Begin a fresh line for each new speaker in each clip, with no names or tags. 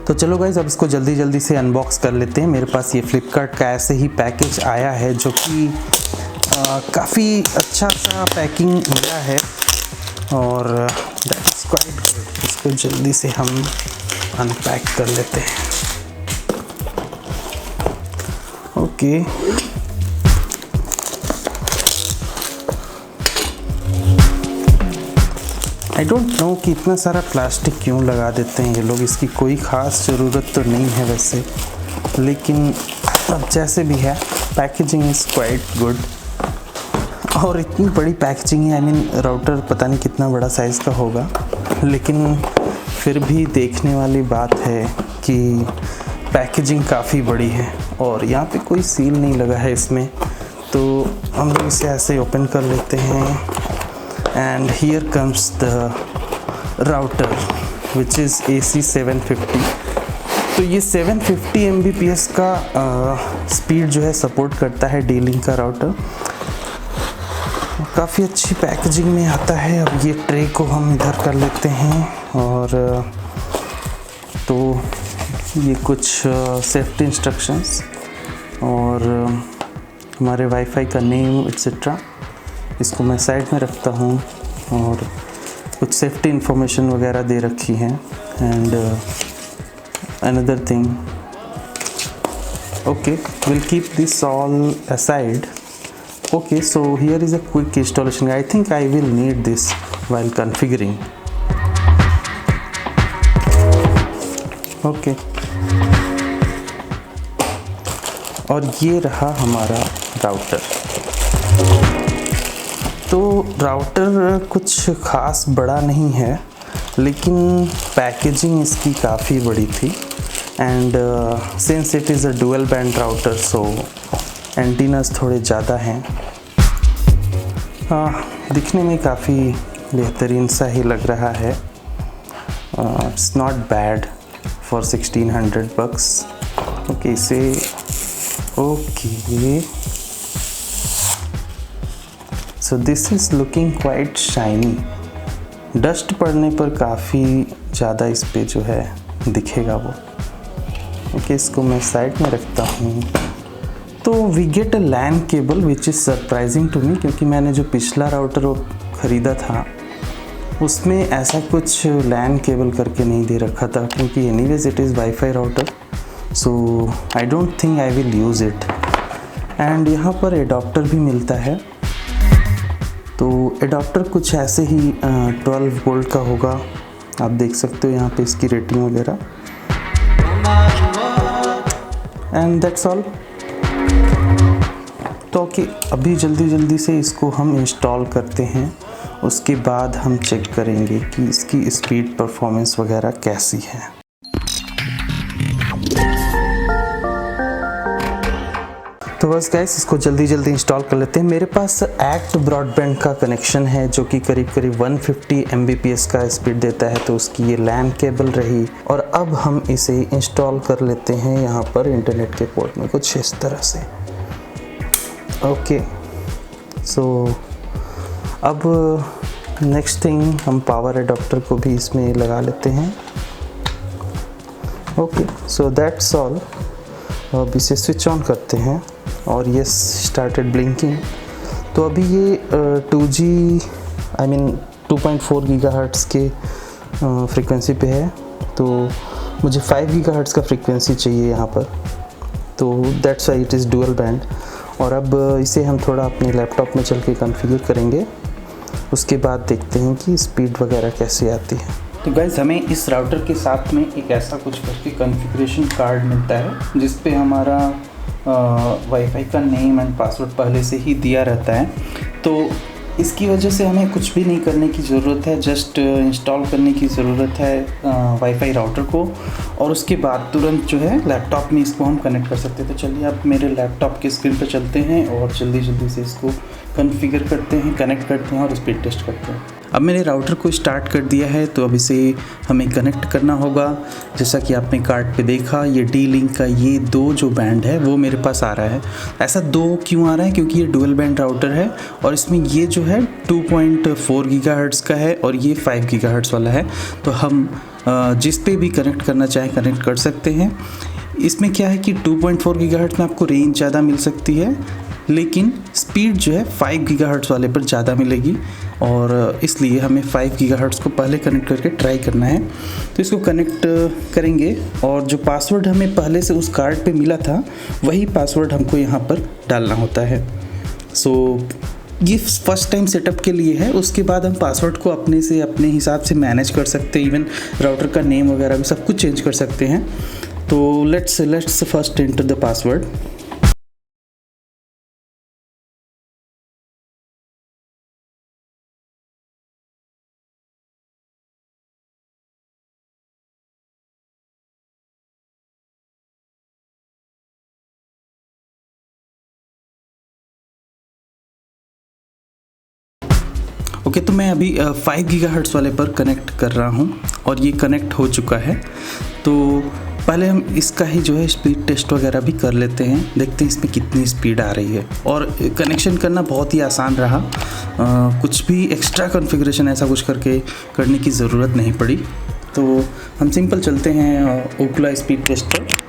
तो चलो गाइज़ अब इसको जल्दी जल्दी से अनबॉक्स कर लेते हैं। मेरे पास ये फ्लिपकार्ट का ऐसे ही पैकेज आया है जो कि काफ़ी अच्छा सा पैकिंग मिला है और दैट्स क्वाइट गुड। इसको जल्दी से हम अनपैक कर लेते हैं। ओके आई डोंट नो कि इतना सारा प्लास्टिक क्यों लगा देते हैं ये लोग। इसकी कोई ख़ास ज़रूरत तो नहीं है वैसे, लेकिन अब जैसे भी है पैकेजिंग इज़ क्वाइट गुड। और इतनी बड़ी पैकेजिंग है, आई मीन राउटर पता नहीं कितना बड़ा साइज़ का होगा, लेकिन फिर भी देखने वाली बात है कि पैकेजिंग काफ़ी बड़ी है। और यहाँ पे कोई सील नहीं लगा है इसमें, तो हम लोग इसे ऐसे ओपन कर लेते हैं। And here comes the router which is AC750। तो ये 750 Mbps का स्पीड जो है सपोर्ट करता है D-Link का राउटर। काफ़ी अच्छी पैकेजिंग में आता है। अब ये ट्रे को हम इधर कर लेते हैं और तो ये कुछ सेफ्टी इंस्ट्रक्शंस और हमारे वाईफाई का नेम एट्सेट्रा, इसको मैं साइड में रखता हूँ। और कुछ सेफ्टी इंफॉर्मेशन वगैरह दे रखी हैं। And another thing, okay will keep this all aside. Okay, so here is a quick installation. I think I will need this while configuring. Okay. और ये रहा हमारा राउटर। तो राउटर कुछ ख़ास बड़ा नहीं है, लेकिन पैकेजिंग इसकी काफ़ी बड़ी थी। And since it is a dual band router, so antennas थोड़े ज़्यादा हैं। दिखने में काफ़ी बेहतरीन सा ही लग रहा है। It's not bad for 1600 bucks। Okay इसे okay so this is looking quite shiny. Dust पड़ने पर काफ़ी ज़्यादा इस पे जो है दिखेगा वो। ओके इसको मैं साइड में रखता हूँ। तो we get a LAN cable which is surprising to me, क्योंकि मैंने जो पिछला राउटर ख़रीदा था उसमें ऐसा कुछ लैन केबल करके नहीं दे रखा था, क्योंकि anyways it is wifi router, so I don't think I will use it. And यहाँ पर एडाप्टर भी मिलता है। तो एडाप्टर कुछ ऐसे ही 12 वोल्ट का होगा। आप देख सकते हो यहाँ पे इसकी रेटिंग वगैरह। And that's all. तो ओके अभी जल्दी से इसको हम इंस्टॉल करते हैं। उसके बाद हम चेक करेंगे कि इसकी स्पीड परफॉर्मेंस वगैरह कैसी है। तो बस गाइस इसको जल्दी इंस्टॉल कर लेते हैं। मेरे पास एक्ट ब्रॉडबैंड का कनेक्शन है जो कि करीब 150 Mbps का स्पीड देता है, तो उसकी ये लैन केबल रही। और अब हम इसे इंस्टॉल कर लेते हैं यहाँ पर इंटरनेट के पोर्ट में कुछ इस तरह से। ओके सो अब नेक्स्ट थिंग, हम पावर एडाप्टर को भी इसमें लगा लेते हैं। Okay so that's all. अब इसे स्विच ऑन करते हैं और ये स्टार्टेड ब्लिंकिंग। तो अभी ये 2G आई मीन 2.4 गीगाहर्ट्ज़ के फ्रीक्वेंसी पे है, तो मुझे 5 गीगाहर्ट्ज़ का फ्रीक्वेंसी चाहिए यहाँ पर, तो that's why it is dual band. और अब इसे हम थोड़ा अपने लैपटॉप में चल के कॉन्फ़िगर करेंगे। उसके बाद देखते हैं कि स्पीड वगैरह कैसे आती है। तो गाइज़ हमें इस राउटर के साथ में एक ऐसा कुछ करके कॉन्फ़िगरेशन कार्ड मिलता है जिस पे हमारा वाईफाई का नेम एंड पासवर्ड पहले से ही दिया रहता है। तो इसकी वजह से हमें कुछ भी नहीं करने की ज़रूरत है, जस्ट इंस्टॉल करने की ज़रूरत है वाईफाई राउटर को, और उसके बाद तुरंत जो है लैपटॉप में इसको हम कनेक्ट कर सकते हैं। तो चलिए आप मेरे लैपटॉप के स्क्रीन पर चलते हैं और जल्दी से इसको कॉन्फ़िगर करते हैं, कनेक्ट करते हैं और स्पीड टेस्ट करते हैं। अब मैंने राउटर को स्टार्ट कर दिया है, तो अब इसे हमें कनेक्ट करना होगा। जैसा कि आपने कार्ड पे देखा, ये D-Link का ये 2 जो बैंड है वो मेरे पास आ रहा है। ऐसा 2 क्यों आ रहा है? क्योंकि ये डुअल बैंड राउटर है और इसमें ये जो है 2.4 गीगाहर्ट्ज़ का है और ये 5 गीगाहर्ट्ज़ वाला है। तो हम जिस पे भी कनेक्ट करना चाहे कनेक्ट कर सकते हैं। इसमें क्या है कि 2.4 गीगाहर्ट्ज़ में आपको रेंज ज़्यादा मिल सकती है, लेकिन स्पीड जो है 5 गीगाहर्ट्ज़ वाले पर ज़्यादा मिलेगी, और इसलिए हमें 5 गीगाहर्ट्ज़ को पहले कनेक्ट करके ट्राई करना है। तो इसको कनेक्ट करेंगे, और जो पासवर्ड हमें पहले से उस कार्ड पे मिला था वही पासवर्ड हमको यहाँ पर डालना होता है। सो ये फर्स्ट टाइम सेटअप के लिए है, उसके बाद हम पासवर्ड को अपने हिसाब से मैनेज कर सकते हैं, इवन राउटर का नेम वगैरह भी सब कुछ चेंज कर सकते हैं। तो let's first enter the password. Okay, तो मैं अभी 5 गीगाहर्ट्ज़ वाले पर कनेक्ट कर रहा हूँ, और ये कनेक्ट हो चुका है। तो पहले हम इसका ही जो है स्पीड टेस्ट वगैरह भी कर लेते हैं, देखते हैं इसमें कितनी स्पीड आ रही है। और कनेक्शन करना बहुत ही आसान रहा, कुछ भी एक्स्ट्रा कॉन्फ़िगरेशन ऐसा कुछ करने की ज़रूरत नहीं पड़ी। तो हम सिंपल चलते हैं ओकला स्पीड टेस्ट पर।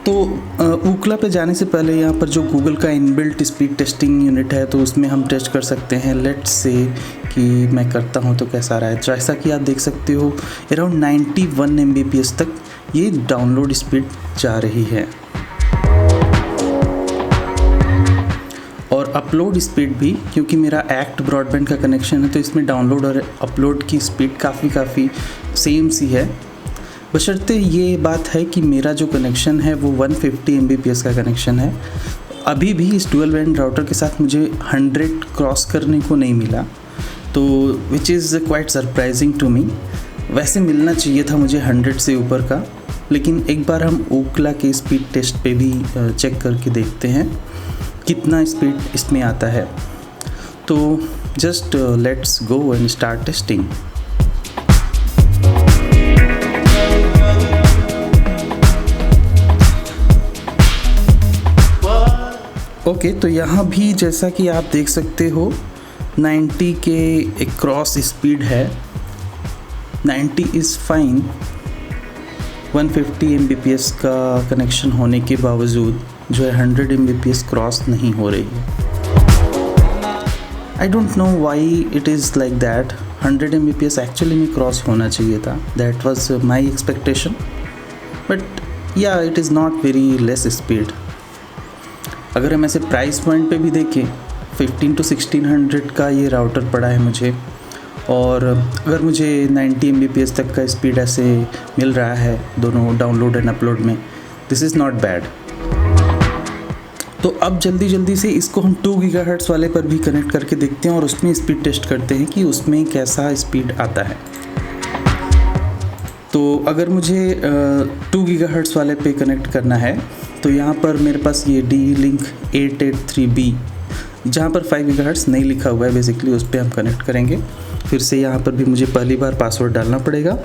तो ओकला पे जाने से पहले यहाँ पर जो गूगल का इनबिल्ट स्पीड टेस्टिंग यूनिट है, तो उसमें हम टेस्ट कर सकते हैं। लेट्स से कि मैं करता हूँ तो कैसा आ रहा है। जैसा कि आप देख सकते हो अराउंड 91 Mbps तक ये डाउनलोड स्पीड जा रही है, और अपलोड स्पीड भी, क्योंकि मेरा एक्ट ब्रॉडबैंड का कनेक्शन है तो इसमें डाउनलोड और अपलोड की स्पीड काफ़ी सेम सी है। बशर्ते ये बात है कि मेरा जो कनेक्शन है वो 150 Mbps का कनेक्शन है। अभी भी इस डुअल बैंड राउटर के साथ मुझे 100 क्रॉस करने को नहीं मिला, तो which is quite surprising to me. वैसे मिलना चाहिए था मुझे 100 से ऊपर का, लेकिन एक बार हम ओकला के स्पीड टेस्ट पे भी चेक करके देखते हैं कितना स्पीड इसमें आता है। तो just let's go and start testing. Okay, तो यहाँ भी जैसा कि आप देख सकते हो 90 के एक क्रॉस स्पीड है। 90 इज़ फाइन। 150 Mbps का कनेक्शन होने के बावजूद जो है 100 Mbps क्रॉस नहीं हो रही है। I don't know why it is like that. 100 Mbps actually में क्रॉस होना चाहिए था, that was my expectation, but yeah it is not very less speed. अगर हम ऐसे प्राइस पॉइंट पे भी देखें, 1500 to 1600 का ये राउटर पड़ा है मुझे, और अगर मुझे 90 Mbps तक का स्पीड ऐसे मिल रहा है दोनों डाउनलोड एंड अपलोड में, दिस इज़ नॉट बैड। तो अब जल्दी से इसको हम 2 गीगाहर्ट्ज़ वाले पर भी कनेक्ट करके देखते हैं, और उसमें स्पीड टेस्ट करते हैं कि उसमें कैसा स्पीड आता है। तो अगर मुझे 2 गीगाहर्ट्ज़ वाले पे कनेक्ट करना है, तो यहाँ पर मेरे पास ये D-Link 883B, जहाँ पर 5 गीगाहर्ट्ज़ नहीं लिखा हुआ है बेसिकली, उस पर हम कनेक्ट करेंगे। फिर से यहाँ पर भी मुझे पहली बार पासवर्ड डालना पड़ेगा।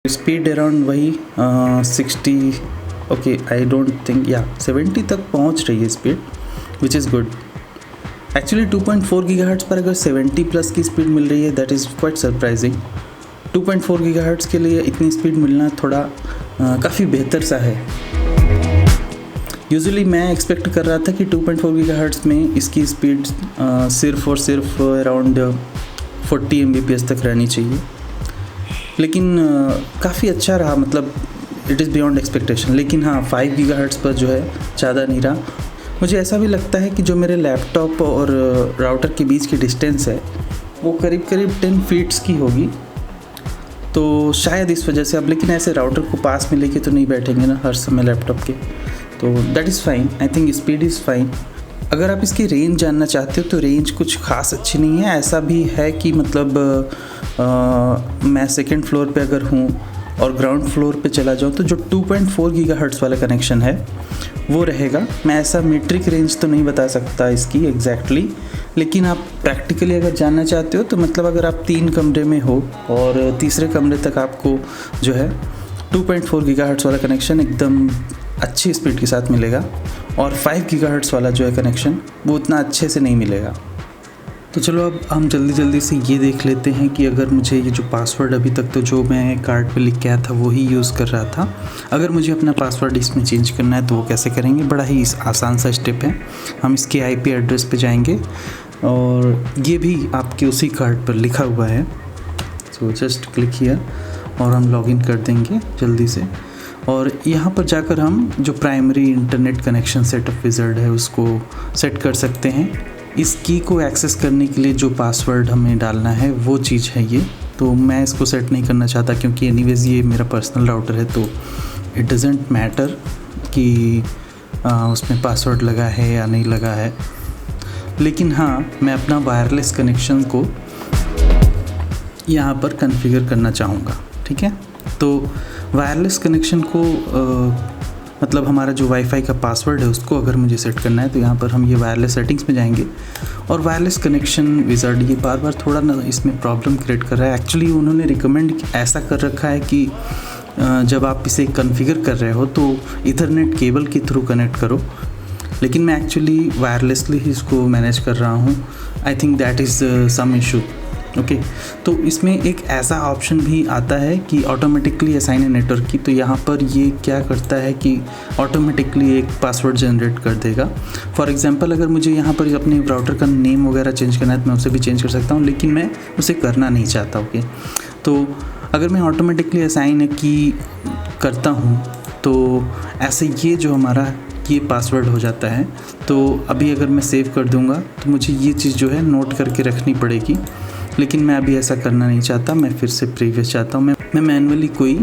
स्पीड अराउंड वही 60, ओके आई डोंट थिंक, या 70 तक पहुंच रही है speed, which is good. Actually 2.4 gigahertz पर अगर 70 प्लस की स्पीड मिल रही है, that is quite surprising. 2.4 gigahertz के लिए इतनी स्पीड मिलना थोड़ा काफ़ी बेहतर सा है। यूजुअली मैं एक्सपेक्ट कर रहा था कि 2.4 गीगाहर्ट्ज़ में इसकी स्पीड सिर्फ और सिर्फ अराउंड 40 Mbps तक रहनी चाहिए, लेकिन काफ़ी अच्छा रहा, मतलब इट इज़ बियॉन्ड एक्सपेक्टेशन। लेकिन हाँ, 5 गीगाहर्ट्ज़ पर जो है ज़्यादा नहीं रहा। मुझे ऐसा भी लगता है कि जो मेरे लैपटॉप और राउटर के बीच की डिस्टेंस है वो करीब करीब 10 फीट्स की होगी, तो शायद इस वजह से। अब लेकिन ऐसे राउटर को पास में लेके तो नहीं बैठेंगे ना हर समय लैपटॉप के, तो that is fine. I think speed is fine. अगर आप इसकी रेंज जानना चाहते हो तो रेंज कुछ खास अच्छी नहीं है। ऐसा भी है कि मतलब मैं सेकंड फ्लोर पे अगर हूँ और ग्राउंड फ्लोर पे चला जाऊँ तो जो 2.4 गीगाहर्ट्ज़ वाला कनेक्शन है वो रहेगा। मैं ऐसा मीट्रिक रेंज तो नहीं बता सकता इसकी एग्जैक्टली, लेकिन आप प्रैक्टिकली अगर जानना चाहते हो तो मतलब अगर आप 3 कमरे में हो और तीसरे कमरे तक आपको जो है 2.4 गीगाहर्ट्ज़ वाला कनेक्शन एकदम अच्छी स्पीड के साथ मिलेगा, और 5 गीगाहर्ट्ज़ वाला जो है कनेक्शन वो उतना अच्छे से नहीं मिलेगा। तो चलो अब हम जल्दी से ये देख लेते हैं कि अगर मुझे ये जो पासवर्ड अभी तक तो जो मैं कार्ड पे लिख के आया था वही यूज़ कर रहा था, अगर मुझे अपना पासवर्ड इसमें चेंज करना है तो वो कैसे करेंगे। बड़ा ही आसान सा स्टेप है। हम इसके IP एड्रेस पे जाएंगे और ये भी आपके उसी कार्ड पर लिखा हुआ है। सो जस्ट क्लिक हियर और हम लॉगिन कर देंगे जल्दी से, और यहाँ पर जाकर हम जो primary internet connection setup wizard है उसको सेट कर सकते हैं। इस की को एक्सेस करने के लिए जो पासवर्ड हमें डालना है वो चीज़ है ये, तो मैं इसको सेट नहीं करना चाहता क्योंकि एनीवेज़ ये मेरा पर्सनल राउटर है, तो इट डजेंट मैटर कि उसमें पासवर्ड लगा है या नहीं लगा है। लेकिन हाँ, मैं अपना वायरलेस कनेक्शन को यहाँ पर कॉन्फ़िगर करना चाहूँगा। ठीक है, तो वायरलेस कनेक्शन को मतलब हमारा जो वाईफाई का पासवर्ड है उसको अगर मुझे सेट करना है तो यहाँ पर हम ये वायरलेस सेटिंग्स में जाएंगे और वायरलेस कनेक्शन विज़ार्ड ये बार थोड़ा ना इसमें प्रॉब्लम क्रिएट कर रहा है। एक्चुअली उन्होंने रिकमेंड ऐसा कर रखा है कि जब आप इसे कॉन्फ़िगर कर रहे हो तो ईथरनेट केबल के थ्रू कनेक्ट करो, लेकिन मैं एक्चुअली वायरलेसली ही इसको मैनेज कर रहा हूँ। I think that is some issue. Okay, तो इसमें एक ऐसा ऑप्शन भी आता है कि ऑटोमेटिकली असाइन ए नेटवर्क की, तो यहाँ पर ये क्या करता है कि ऑटोमेटिकली एक पासवर्ड जनरेट कर देगा। फॉर एग्जांपल अगर मुझे यहाँ पर अपने राउटर का नेम वगैरह चेंज करना है तो मैं उसे भी चेंज कर सकता हूँ, लेकिन मैं उसे करना नहीं चाहता। ओके, तो अगर मैं ऑटोमेटिकली असाइन ए की करता हूँ तो ऐसे ये जो हमारा ये पासवर्ड हो जाता है। तो अभी अगर मैं सेव कर दूँगा तो मुझे ये चीज़ जो है नोट करके रखनी पड़ेगी, लेकिन मैं अभी ऐसा करना नहीं चाहता। मैं फिर से प्रीवियस चाहता हूँ, मैं मैन्युअली कोई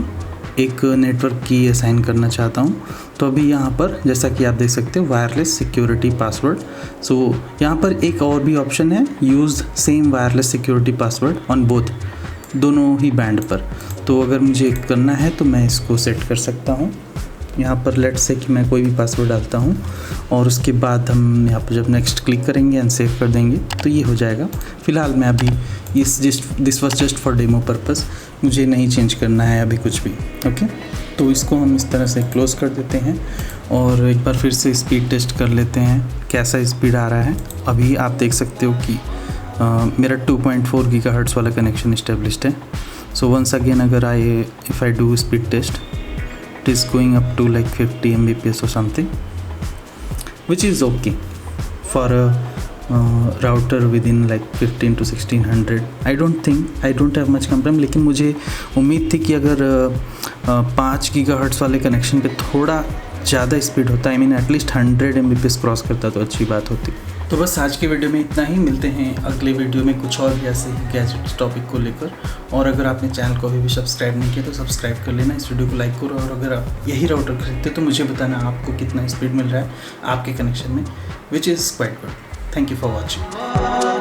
एक नेटवर्क की असाइन करना चाहता हूँ। तो अभी यहाँ पर जैसा कि आप देख सकते हो वायरलेस सिक्योरिटी पासवर्ड, सो यहाँ पर एक और भी ऑप्शन है, use same wireless security password on both, दोनों ही बैंड पर। तो अगर मुझे करना है तो मैं इसको सेट कर सकता हूँ। यहाँ पर लेट्स से कि मैं कोई भी पासवर्ड डालता हूँ और उसके बाद हम यहाँ पर जब नेक्स्ट क्लिक करेंगे एंड सेव कर देंगे तो ये हो जाएगा। फ़िलहाल मैं अभी this was just for demo purpose, मुझे नहीं चेंज करना है अभी कुछ भी। ओके, तो इसको हम इस तरह से क्लोज़ कर देते हैं और एक बार फिर से स्पीड टेस्ट कर लेते हैं कैसा स्पीड आ रहा है। अभी आप देख सकते हो कि मेरा 2.4 गीगाहर्ट्ज़ वाला कनेक्शन इस्टेब्लिश्ड है। सो वंस अगेन अगर if I do speed test, it is going up to like 50 Mbps or something, which is okay for a router within like 15 to 1600. I don't have much complaint, लेकिन मुझे उम्मीद थी कि अगर 5 gigahertz वाले connection पे थोड़ा ज़्यादा स्पीड होता, I mean at least 100 Mbps cross करता तो अच्छी बात होती। तो बस आज की वीडियो में इतना ही, मिलते हैं अगले वीडियो में कुछ और भी ऐसे ही गैजेट्स टॉपिक को लेकर। और अगर आपने चैनल को अभी भी सब्सक्राइब नहीं किया तो सब्सक्राइब कर लेना, इस वीडियो को लाइक करो, और अगर आप यही राउटर खरीदते तो मुझे बताना आपको कितना स्पीड मिल रहा है आपके कनेक्शन में, विच is quite good. Thank you for watching.